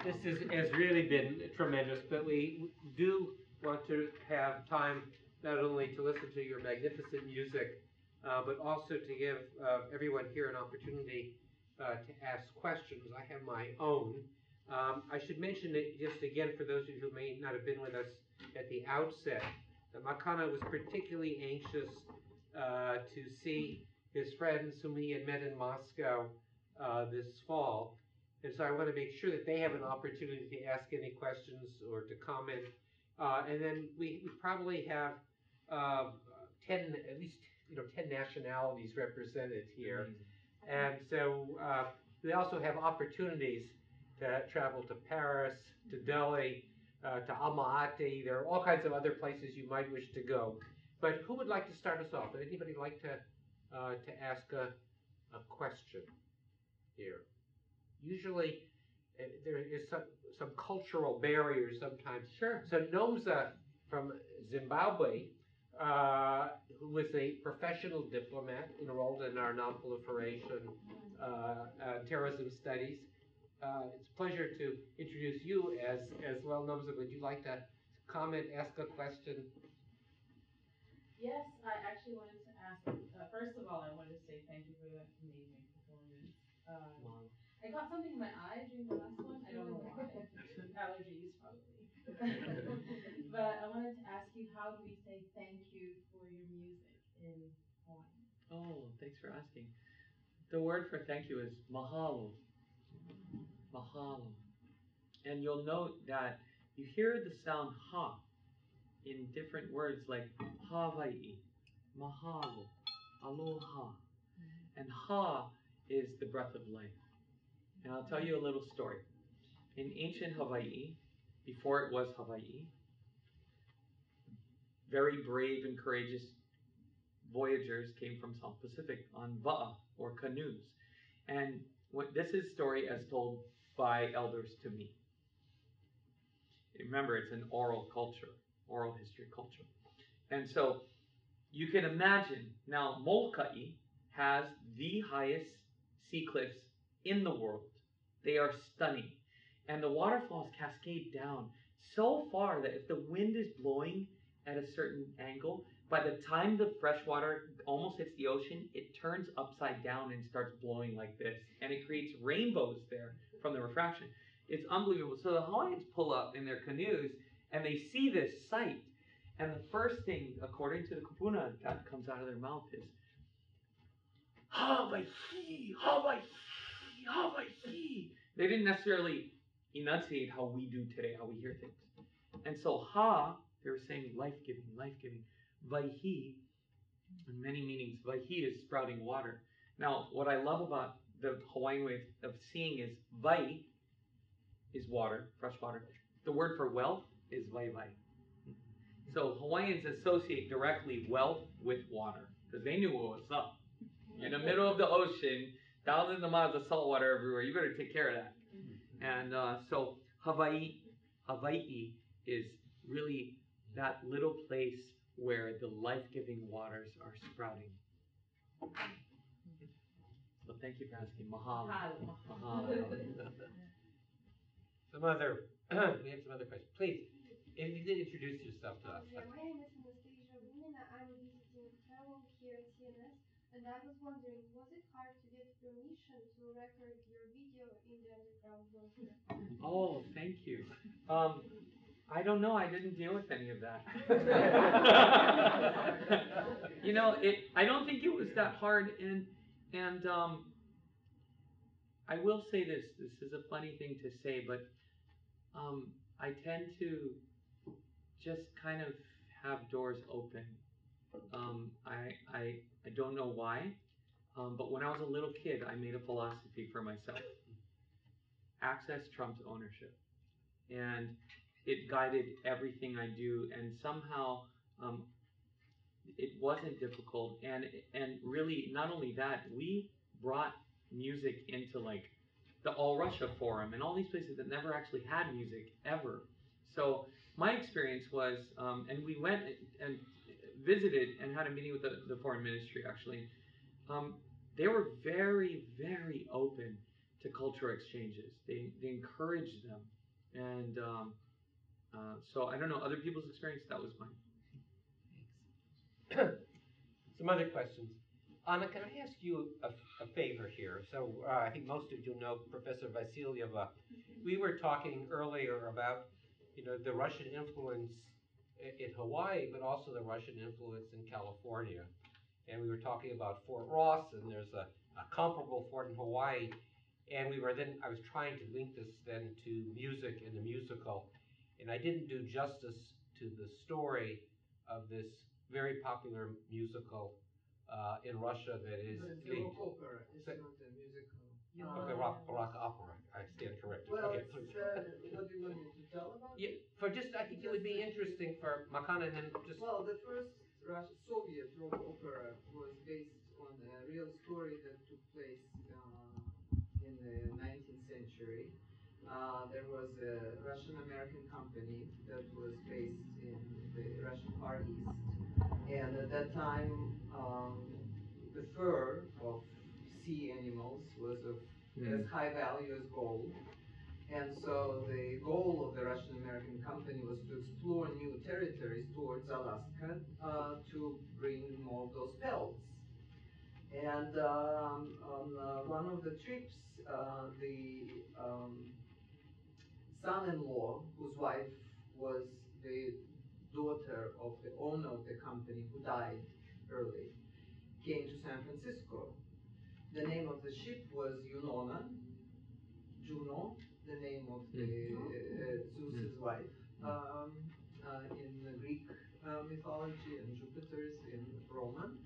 This has really been tremendous, but we do want to have time not only to listen to your magnificent music, but also to give everyone here an opportunity to ask questions. I have my own. I should mention it just again for those of you who may not have been with us at the outset, that Makana was particularly anxious to see his friends whom he had met in Moscow this fall. And so I want to make sure that they have an opportunity to ask any questions or to comment. And then we probably have 10, at least 10 nationalities represented here. Amazing. And so we also have opportunities to travel to Paris, to Delhi, to Almaty. There are all kinds of other places you might wish to go. But who would like to start us off? Would anybody like to ask a question here? Usually there is some cultural barriers sometimes. Sure. So Nomza from Zimbabwe, who was a professional diplomat enrolled in our non-proliferation terrorism studies. It's a pleasure to introduce you as well, Nomza. Would you like to comment, ask a question? Yes, I actually wanted to ask, first of all, I wanted to say thank you for that amazing performance. Wow. I got something in my eye during the last one. I don't know why. Allergies, probably. But I wanted to ask you, how do we say thank you for your music in Hawaiian? Oh, thanks for asking. The word for thank you is mahalo. Mahalo. And you'll note that you hear the sound ha in different words like Hawaii, mahalo, aloha. And ha is the breath of life. And I'll tell you a little story. In ancient Hawaii, before it was Hawaii, very brave and courageous voyagers came from South Pacific on va'a, or canoes. And this is a story as told by elders to me. Remember, it's an oral culture, oral history culture. And so you can imagine, now Molokai has the highest sea cliffs in the world. They are stunning. And the waterfalls cascade down so far that if the wind is blowing at a certain angle, by the time the fresh water almost hits the ocean, it turns upside down and starts blowing like this. And it creates rainbows there from the refraction. It's unbelievable. So the Hawaiians pull up in their canoes and they see this sight. And the first thing, according to the kupuna, that comes out of their mouth is Hawaii, Hawaii, Hawaii. They didn't necessarily enunciate how we do today, how we hear things. And so ha, they were saying life-giving, life-giving. Vaihi, in many meanings, vaihi is sprouting water. Now, what I love about the Hawaiian way of seeing is vai is water, fresh water. The word for wealth is vai. So Hawaiians associate directly wealth with water because they knew what was up. In the middle of the ocean, thousands of miles of salt water everywhere. You better take care of that. And so Hawaii is really that little place where the life-giving waters are sprouting. So thank you for asking. Mahalo. Mahalo. We have some other questions. Please, if you could introduce yourself to us. Yeah, my name is Anastasia Runina. I'm a visiting fellow here at CNS. And I was wondering, was it hard to get permission to record your video in the underground bunker? Oh, thank you. I don't know. I didn't deal with any of that. I don't think it was that hard. And I will say this. This is a funny thing to say, but I tend to just kind of have doors open. I don't know why, but when I was a little kid, I made a philosophy for myself. Access trumps ownership. And it guided everything I do, and somehow it wasn't difficult. And really, not only that, we brought music into like the All Russia Forum and all these places that never actually had music ever. So my experience was, and we went and visited and had a meeting with the foreign ministry actually. They were very, very open to cultural exchanges. They encouraged them. And so I don't know other people's experience. That was mine. Some other questions. Anna, can I ask you a favor here? So I think most of you know Professor Vasilyeva. We were talking earlier about, the Russian influence in Hawaii, but also the Russian influence in California. And we were talking about Fort Ross, and there's a comparable fort in Hawaii. And I was trying to link this then to music and the musical. And I didn't do justice to the story of this very popular musical in Russia that is It's a rock opera. It's not a musical. Okay, rock opera. I stand corrected. Well, Okay, it's, please. what do you want me to tell about? Yeah, I think it would be interesting for Makana and then just. Well, the first Soviet rock opera was based on a real story that took place in the 19th century. There was a Russian-American company that was based in the Russian Far East, and at that time, the fur of sea animals was of as high value as gold. And so the goal of the Russian-American company was to explore new territories towards Alaska to bring more of those pelts. And on one of the trips, the son-in-law, whose wife was the daughter of the owner of the company who died early, came to San Francisco. The name of the ship was Juno, the name of the Zeus's wife, in the Greek mythology, and Jupiter's in Roman.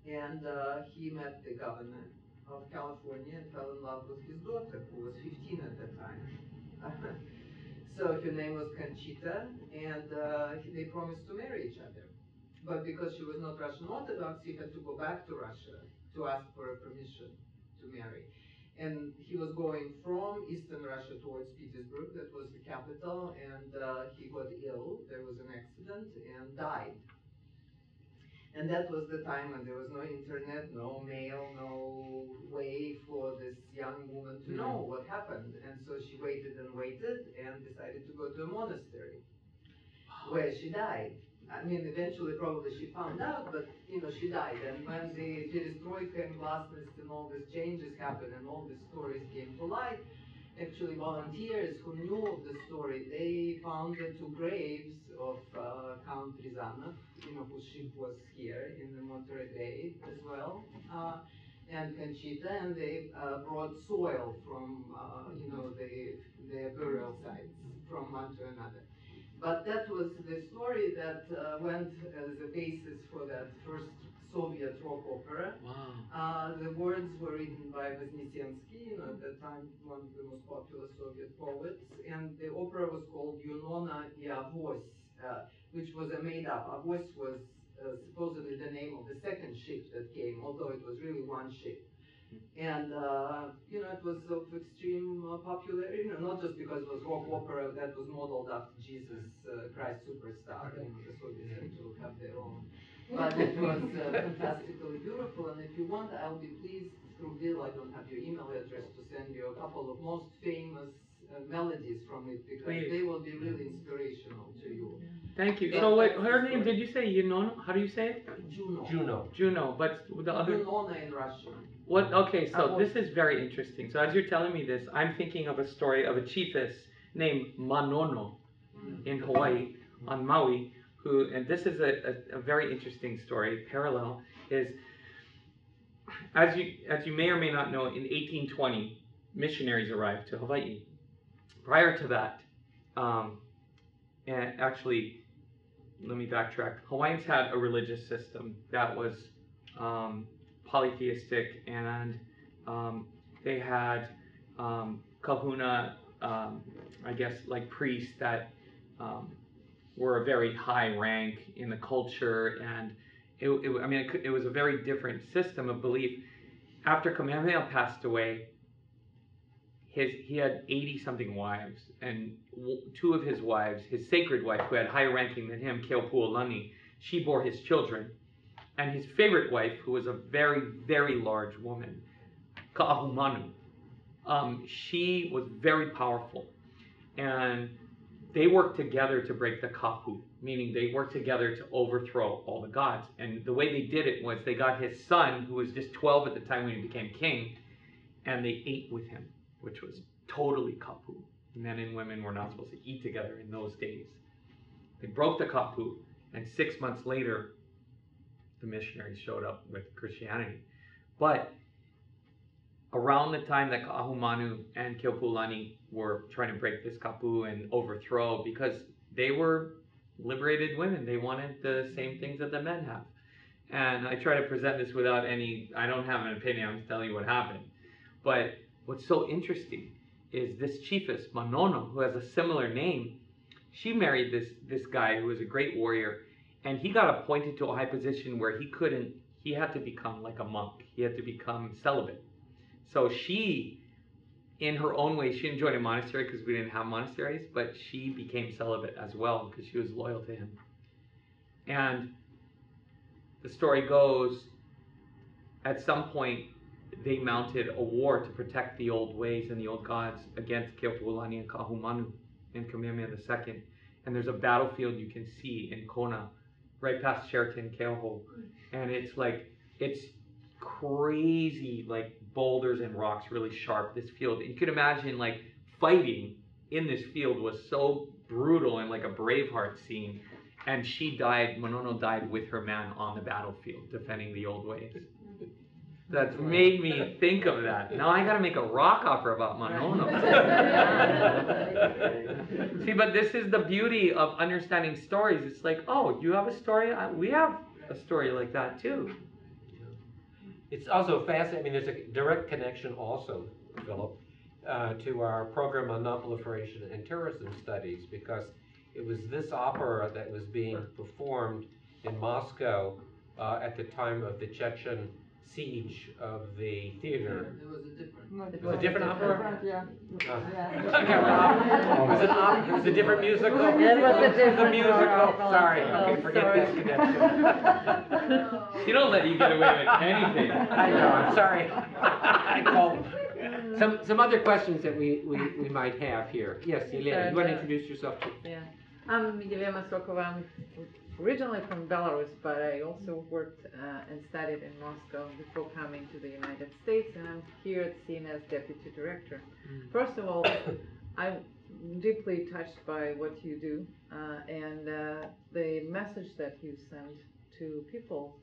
And he met the governor of California and fell in love with his daughter, who was 15 at the time. So her name was Conchita, and they promised to marry each other. But because she was not Russian Orthodox, he had to go back to Russia to ask for a permission to marry. And he was going from Eastern Russia towards Petersburg, that was the capital, and he got ill. There was an accident and died. And that was the time when there was no internet, no mail, no way for this young woman to know what happened. And so she waited and waited and decided to go to a monastery where she died. I mean, eventually probably she found out, but she died. And when the perestroika and glasnost and all these changes happened and all these stories came to light, actually volunteers who knew of the story, they found the two graves of Count Rizanov, whose ship was here in the Monterey Bay as well, and Conchita, and they brought soil from, their burial sites from one to another. But that was the story that went as a basis for that first Soviet rock opera. Wow. The words were written by Vosnesensky, at that time one of the most popular Soviet poets, and the opera was called Yunona y Avos, which was a made-up. Avos was supposedly the name of the second ship that came, although it was really one ship. And it was of extreme popularity, not just because it was rock opera that was modeled after Jesus Christ Superstar, the Soviets had to have their own. But it was fantastically beautiful, and if you want, I'll be pleased through Bill, I don't have your email address, to send you a couple of most famous melodies from it, because they will be really inspirational to you. Thank you. So wait, her name, did you say Yunona? How do you say it? Juno, but the other... Yunona in Russian. What? Okay, so this is very interesting. So as you're telling me this, I'm thinking of a story of a chiefess named Manono in Hawaii, on Maui, and this is a very interesting story. Parallel is, as you may or may not know, in 1820, missionaries arrived to Hawaii. Prior to that, and actually, let me backtrack. Hawaiians had a religious system that was polytheistic, and they had kahuna, I guess, like priests that were a very high rank in the culture, and it was a very different system of belief. After Kamehameha passed away, he had 80-something wives, and two of his wives, his sacred wife, who had higher ranking than him, Keopuolani, she bore his children. And his favorite wife, who was a very, very large woman, Ka'ahumanu, she was very powerful. and they worked together to break the kapu, meaning they worked together to overthrow all the gods. And the way they did it was they got his son, who was just 12 at the time when he became king, and they ate with him, which was totally kapu. Men and women were not supposed to eat together in those days. They broke the kapu, and 6 months later, the missionaries showed up with Christianity. But around the time that Ka'ahumanu and Keopulani were trying to break this kapu and overthrow, because they were liberated women, they wanted the same things that the men have. And I try to present this without any, I don't have an opinion, I'm just telling you what happened. But what's so interesting is this chiefess, Manono, who has a similar name, she married this guy who was a great warrior, and he got appointed to a high position where he had to become like a monk. He had to become celibate. So she, in her own way, she didn't join a monastery because we didn't have monasteries, but she became celibate as well because she was loyal to him. And the story goes, at some point, they mounted a war to protect the old ways and the old gods against Keopuolani and Kahumanu and Kamehameha II. And there's a battlefield you can see in Kona, right past Sheraton Keoho. And it's crazy, like boulders and rocks, really sharp, this field. And you could imagine like fighting in this field was so brutal and like a Braveheart scene. And she died, Manono died with her man on the battlefield, defending the old ways. That's made me think of that. Now I gotta make a rock opera about Manono. See, but this is the beauty of understanding stories. It's like, oh, you have a story? We have a story like that too. It's also fascinating. I mean, there's a direct connection also, Philip, to our program on non-proliferation and terrorism studies, because it was this opera that was being performed in Moscow at the time of the Chechen siege of the theater. It was a different. It was a different opera? Yeah. It was a different musical? It was a different musical. opera. Sorry, Oh, okay, forget sorry. this connection. She don't let you get away with anything. I know, I'm sorry. I called. Some other questions that we might have here. Yes, Yelena, you want to introduce yourself too? Yeah. I'm Yelena Sokova. I'm originally from Belarus, but I also worked and studied in Moscow before coming to the United States, and I'm here at CN as Deputy Director. First of all, I'm deeply touched by what you do and the message that you send to people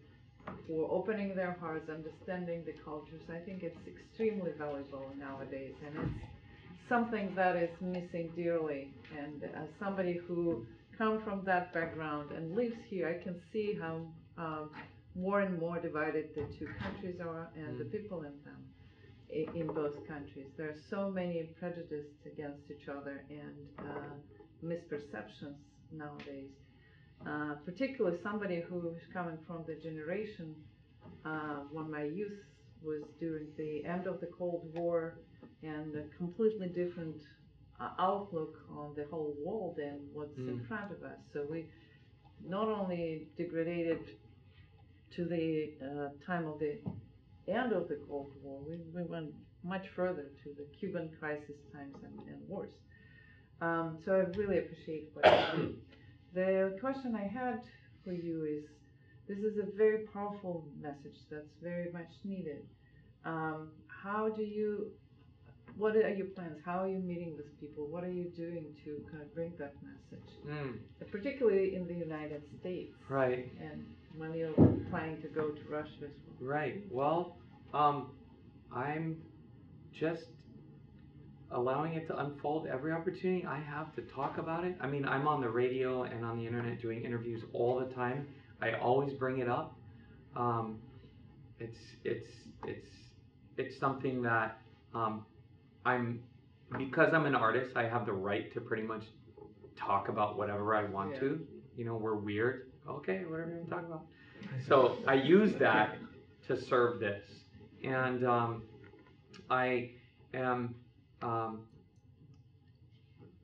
who are opening their hearts, understanding the cultures. I think it's extremely valuable nowadays, and it's something that is missing dearly. And as somebody who comes from that background and lives here, I can see how more and more divided the two countries are and the people in them, in both countries. There are so many prejudices against each other and misperceptions nowadays. Particularly somebody who is coming from the generation when my youth was during the end of the Cold War, and a completely different outlook on the whole world and what's in front of us. So we not only degraded to the time of the end of the Cold War, we went much further to the Cuban crisis times and worse. So I really appreciate what you do. The question I had for you is, this is a very powerful message that's very much needed. What are your plans? How are you meeting with people? What are you doing to kind of bring that message? Particularly in the United States. Right. And when you're planning to go to Russia as well. Right. Well, I'm just allowing it to unfold every opportunity I have to talk about it. I mean, I'm on the radio and on the internet doing interviews all the time. I always bring it up. It's something that because I'm an artist, I have the right to pretty much talk about whatever I want to. You know, we're weird. Okay, whatever you want to talk about. So I use that to serve this, and I am.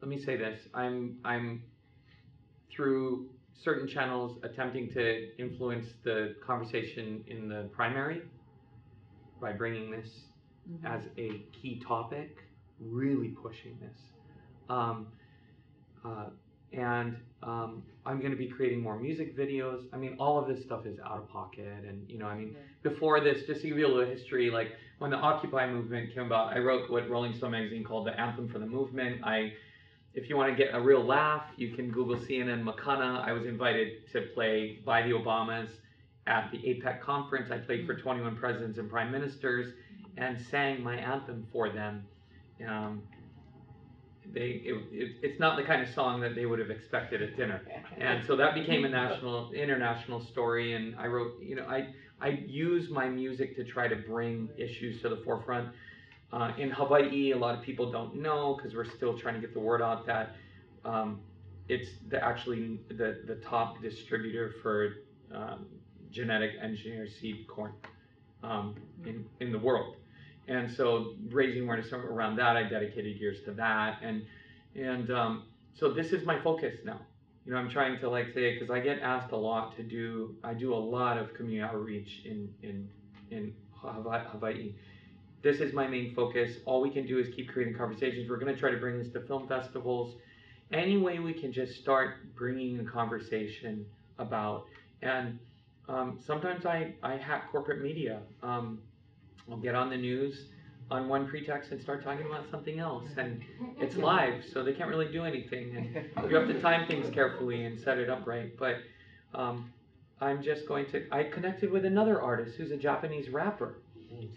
Let me say this: I'm through certain channels attempting to influence the conversation in the primary by bringing this as a key topic, really pushing this. Um, and I'm going to be creating more music videos. I mean, all of this stuff is out of pocket. And, you know, I mean, before this, just to give you a little history, like when the Occupy movement came about, I wrote what Rolling Stone magazine called the Anthem for the Movement. If you want to get a real laugh, you can Google CNN Makana. I was invited to play by the Obamas at the APEC conference. I played for 21 presidents and prime ministers and sang my anthem for them. It's not the kind of song that they would have expected at dinner, and so that became a international story. And I wrote, you know, I use my music to try to bring issues to the forefront. In Hawaii, a lot of people don't know because we're still trying to get the word out that it's actually the top distributor for genetic engineered seed corn in the world. And so raising awareness around that, I dedicated years to that, and so this is my focus now. You know, I'm trying to like say, because I get asked a lot to do. I do a lot of community outreach in Hawaii. This is my main focus. All we can do is keep creating conversations. We're going to try to bring this to film festivals. Any way we can just start bringing a conversation about. And sometimes I hack corporate media. I'll get on the news on one pretext and start talking about something else, and it's live, so they can't really do anything, and you have to time things carefully and set it up right. But I connected with another artist who's a Japanese rapper,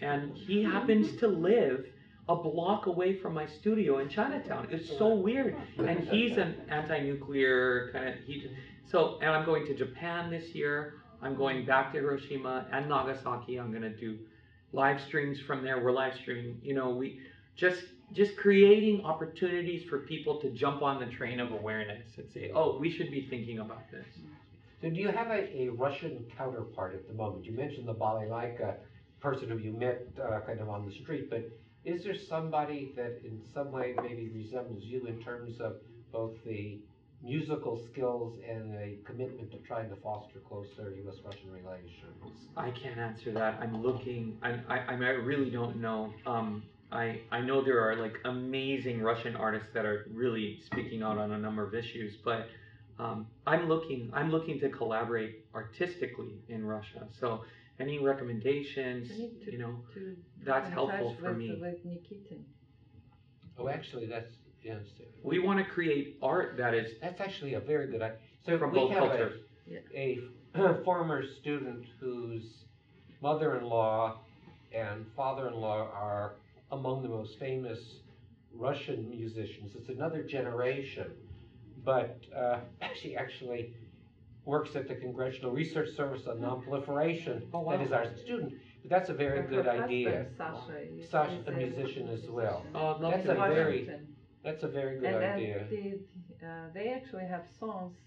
and he happens to live a block away from my studio in Chinatown. It's so weird, and he's an anti-nuclear kind of, and I'm going to Japan this year. I'm going back to Hiroshima and Nagasaki. I'm gonna do live streams from there. We're live streaming. You know, we just creating opportunities for people to jump on the train of awareness and say, oh, we should be thinking about this. So do you have a Russian counterpart at the moment? You mentioned the balalaika person who you met kind of on the street, but is there somebody that in some way maybe resembles you in terms of both the musical skills and a commitment to trying to foster closer U.S.-Russian relations? I can't answer that. I'm looking. I really don't know. I know there are like amazing Russian artists that are really speaking out on a number of issues, but I'm looking to collaborate artistically in Russia. So any recommendations, you know, that's helpful for me. With Nikitin. Oh, actually, that's yes. We want to create art that's actually a very good idea. So from we both have cultures. a former student whose mother-in-law and father-in-law are among the most famous Russian musicians. It's another generation, but she actually works at the Congressional Research Service on Non-Proliferation. Oh, wow. That is our student. But that's a very good idea. Sasha, a musician as well. Oh, I'd love That's to a meet very them. That's a very good idea. They actually have songs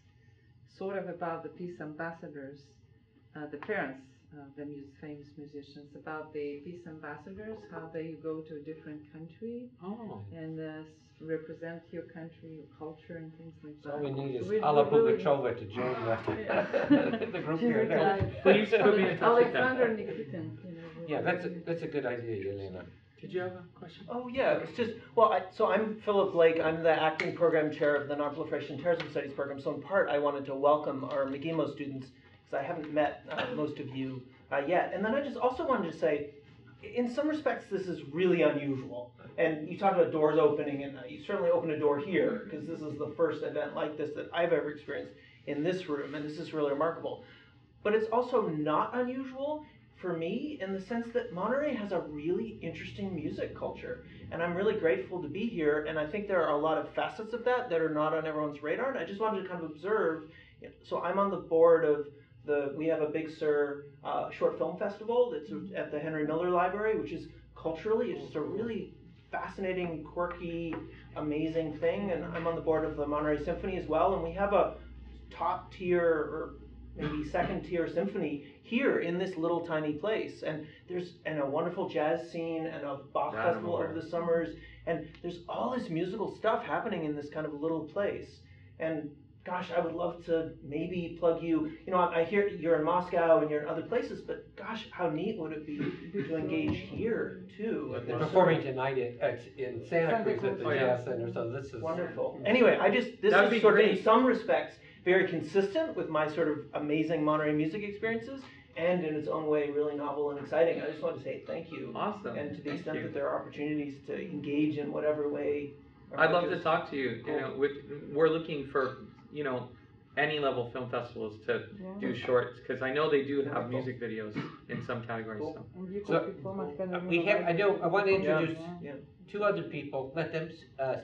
sort of about the peace ambassadors, the parents, the famous musicians, about the peace ambassadors, how they go to a different country and represent your country, your culture, and things like that. All we need is So Alla Pugacheva to join the group here. Please put me in touch with them. Alexander Nikitin. Yeah, that's a good idea, Yelena. Did you have a question? Oh yeah, it's just, so I'm Philip Blake. I'm the acting program chair of the Non-Proliferation Terrorism Studies program. So in part, I wanted to welcome our McGemo students because I haven't met most of you yet. And then I just also wanted to say, in some respects, this is really unusual. And you talked about doors opening, and you certainly opened a door here because this is the first event like this that I've ever experienced in this room, and this is really remarkable. But it's also not unusual for me in the sense that Monterey has a really interesting music culture, and I'm really grateful to be here, and I think there are a lot of facets of that are not on everyone's radar, and I just wanted to kind of observe. So I'm on the board of we have a Big Sur short film festival that's at the Henry Miller Library, which is culturally, it's just a really fascinating, quirky, amazing thing, and I'm on the board of the Monterey Symphony as well, and we have a top tier or maybe second tier symphony here in this little tiny place, and there's a wonderful jazz scene and a Bach festival over the summers, and there's all this musical stuff happening in this kind of little place. And gosh, I would love to maybe plug you. You know, I hear you're in Moscow and you're in other places, but gosh, how neat would it be to engage here too? They're performing tonight in Santa Cruz at the Oh, yeah. Jazz Center, so this is Wonderful. Anyway, this That'd is be sort of great. in some respects very consistent with my sort of amazing Monterey music experiences, and in its own way really novel and exciting. I just want to say thank you. Awesome. And to the Thank extent you. that there are opportunities to engage in whatever way. I'd love to talk to you. You know, we're looking for, you know, any level film festivals to do shorts, because I know they do have music videos in some categories. So. I want to introduce Yeah. two other people, let them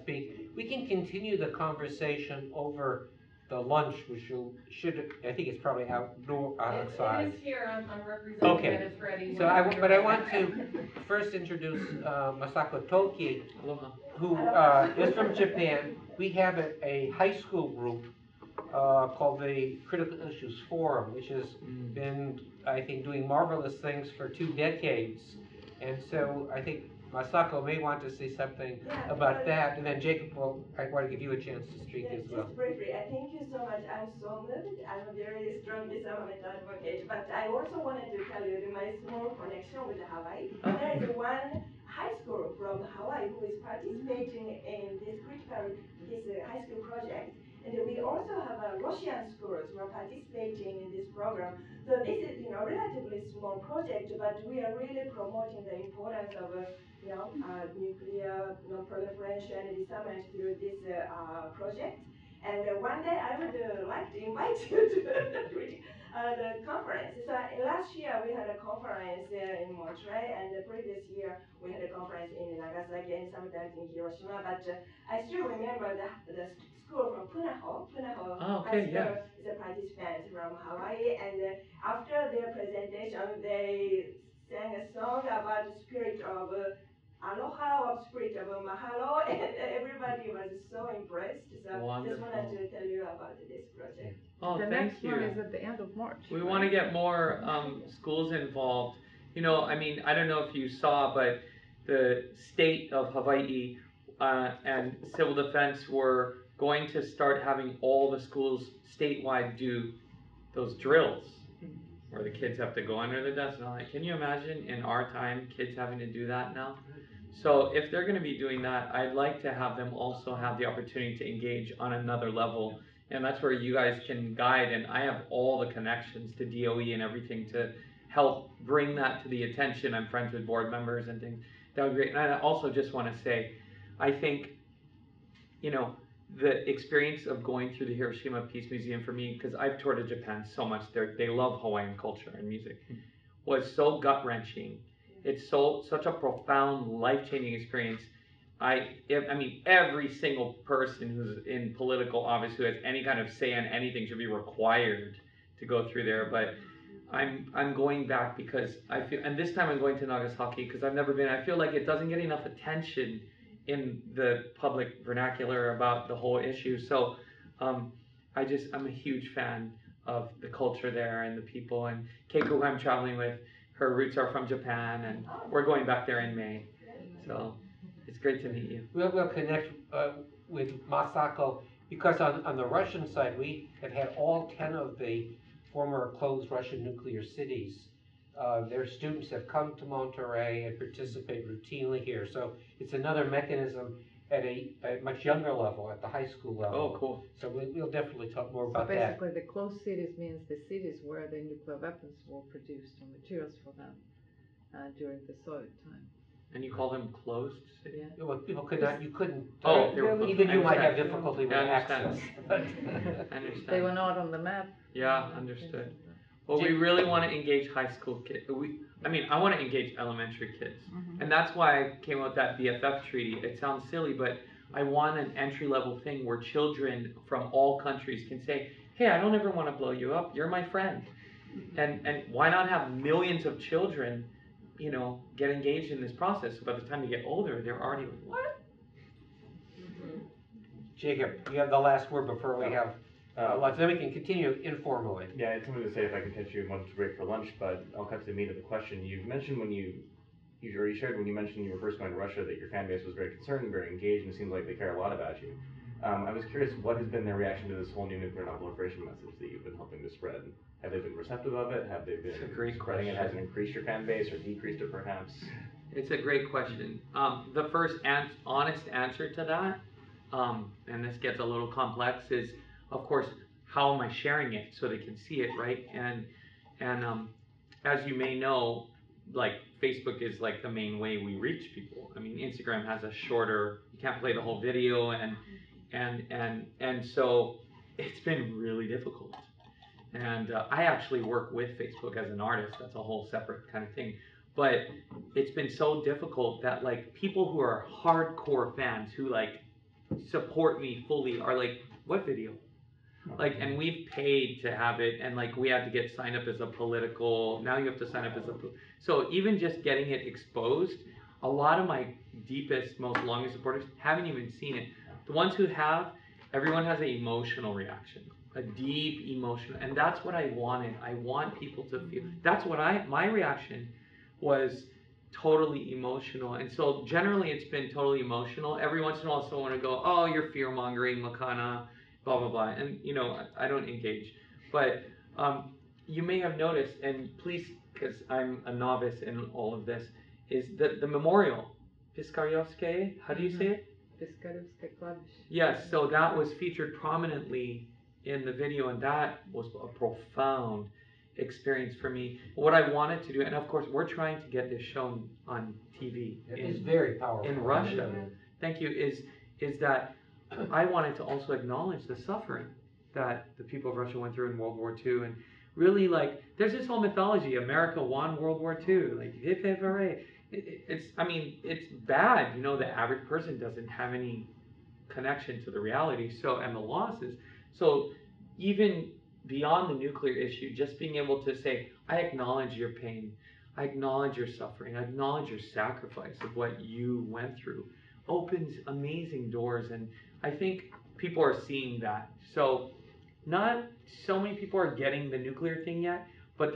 speak. We can continue the conversation over the lunch, which should, I think it's probably outside. It is here, I'm representing Okay. that it's ready. So I want to first introduce Masako Toki, Aloha. who is from Japan. We have a high school group called the Critical Issues Forum, which has been, I think, doing marvelous things for 2 decades. And so I think Masako may want to say something about that, and then Jacob I want to give you a chance to speak as well. Just briefly, thank you so much. I'm so moved. I'm a very strong disarmament advocate, but I also wanted to tell you my small connection with Hawaii. There is one high school from Hawaii who is participating in this high school project. And we also have Russian schools who are participating in this program. So this is, you know, relatively small project, but we are really promoting the importance of, nuclear non-proliferation and disarmament through this project. And one day I would like to invite you to the conference. So last year we had a conference in Monterey, and the previous year we had a conference in Nagasaki and sometimes in Hiroshima. But I still remember the school from Punahou. High school is a participant from Hawaii, and after their presentation, they sang a song about the spirit of aloha, or spirit of mahalo, and everybody was so impressed. So Wonderful. just wanted to tell you about this project. Oh, The thank next you. one is at the end of March. We want to get more schools involved. You know, I mean, I don't know if you saw, but the state of Hawaii and civil defense were going to start having all the schools statewide do those drills where the kids have to go under the desk and all that. Can you imagine in our time kids having to do that now? So if they're going to be doing that, I'd like to have them also have the opportunity to engage on another level. And that's where you guys can guide, and I have all the connections to DOE and everything to help bring that to the attention. I'm friends with board members and things. That would be great. And I also just want to say, I think, you know, the experience of going through the Hiroshima Peace Museum for me, because I've toured to Japan so much, they love Hawaiian culture and music, was so gut-wrenching. It's such a profound, life-changing experience. I mean, every single person who's in political office who has any kind of say on anything should be required to go through there. But I'm going back because I feel, and this time I'm going to Nagasaki because I've never been. I feel like it doesn't get enough attention in the public vernacular about the whole issue. So I'm a huge fan of the culture there and the people. And Keiko, who I'm traveling with, her roots are from Japan, and we're going back there in May. So it's great to meet you. We'll connect with Masako because on the Russian side, we have had all 10 of the former closed Russian nuclear cities. Their students have come to Monterey and participate routinely here. So it's another mechanism at a much younger level, at the high school level. Oh, cool. So we'll definitely talk more So about that. basically, the closed cities means the cities where the nuclear weapons were produced or materials for them during the Soviet time. And you call them closed cities? Yeah. Well, people could not, you couldn't, Oh, they were even you might have understand. difficulty with I understand. access. I understand. They were not on the map. Yeah, understood. Well, we really want to engage high school kids. I want to engage elementary kids. And that's why I came up with that BFF treaty. It sounds silly, but I want an entry-level thing where children from all countries can say, hey, I don't ever want to blow you up. You're my friend. And why not have millions of children, you know, get engaged in this process? So by the time they get older, they're already like, what? Jacob, you have the last word before we have lunch. Then we can continue informally. Yeah, I wanted to say if I can catch you once to break for lunch, but I'll cut to the meat of the question. You mentioned when you shared when you mentioned you were first going to Russia that your fan base was very concerned, very engaged, and it seems like they care a lot about you. I was curious, what has been their reaction to this whole new nuclear non-proliferation message that you've been helping to spread? Have they been receptive of it? Have they been It's a great spreading it? question. Has it increased your fan base or decreased it perhaps? It's a great question. The first honest answer to that, and this gets a little complex, is of course, how am I sharing it so they can see it, right? And as you may know, like Facebook is like the main way we reach people. I mean, Instagram has a shorter, you can't play the whole video, and so it's been really difficult. And I actually work with Facebook as an artist. That's a whole separate kind of thing. But it's been so difficult that like people who are hardcore fans who like support me fully are like, what video? Like, and we've paid to have it, and like we had to get signed up as a political, now you have to sign up as a, so even just getting it exposed, a lot of my deepest, most longest supporters haven't even seen it. The ones who have, everyone has an emotional reaction, a deep emotional, and that's what I wanted. I want people to feel, that's what my reaction was totally emotional. And so generally it's been totally emotional. Every once in a while someone will go, oh, you're fear-mongering, Makana, blah, blah, blah. And, you know, I don't engage. But you may have noticed, and please, because I'm a novice in all of this, is that the memorial, Piskariovske, how do you say it? Piskariovske klavish. Yes, so that was featured prominently in the video, and that was a profound experience for me. What I wanted to do, and of course we're trying to get this shown on TV. It's very powerful. In Russia, thank you, is that I wanted to also acknowledge the suffering that the people of Russia went through in World War II, and really like, there's this whole mythology, America won World War II, like hip hip hooray. I mean, it's bad, you know, the average person doesn't have any connection to the reality, so, and the losses. So even beyond the nuclear issue, just being able to say, I acknowledge your pain, I acknowledge your suffering, I acknowledge your sacrifice of what you went through, opens amazing doors. And I think people are seeing that. So not so many people are getting the nuclear thing yet, but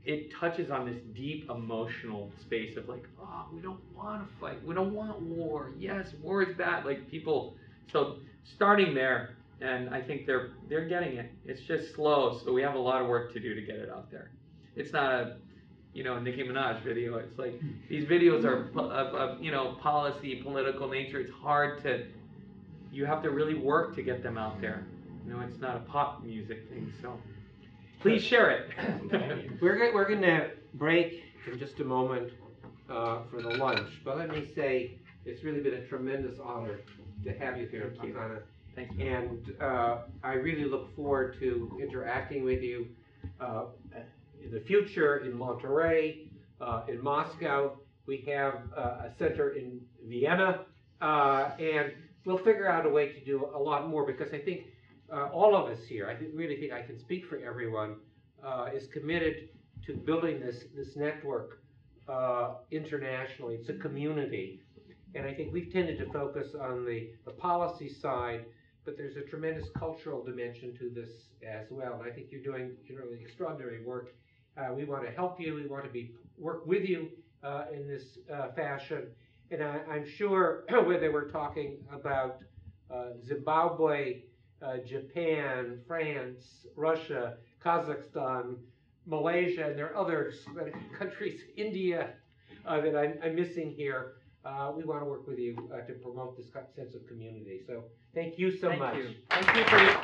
it touches on this deep emotional space of like, oh, we don't want to fight, we don't want war, yes, war is bad, like people. So starting there, and I think they're getting it. It's just slow, so we have a lot of work to do to get it out there. It's not a, you know, Nicki Minaj video. It's like, these videos are of you know, policy, political nature. It's hard to, you have to really work to get them out there. You know, it's not a pop music thing, so please share it. We're going to break in just a moment for the lunch, but let me say it's really been a tremendous honor to have you here, Makana. Thank you. And I really look forward to interacting with you in the future in Monterey, in Moscow. We have a center in Vienna, and we'll figure out a way to do a lot more, because I think all of us here, really think I can speak for everyone, is committed to building this network internationally. It's a community. And I think we've tended to focus on the policy side, but there's a tremendous cultural dimension to this as well. And I think you're doing really extraordinary work. We want to help you. We want to work with you in this fashion. And I'm sure whether we're talking about Zimbabwe, Japan, France, Russia, Kazakhstan, Malaysia, and there are other countries, India, that I'm missing here. We want to work with you to promote this sense of community. So thank you so much. Thank you for your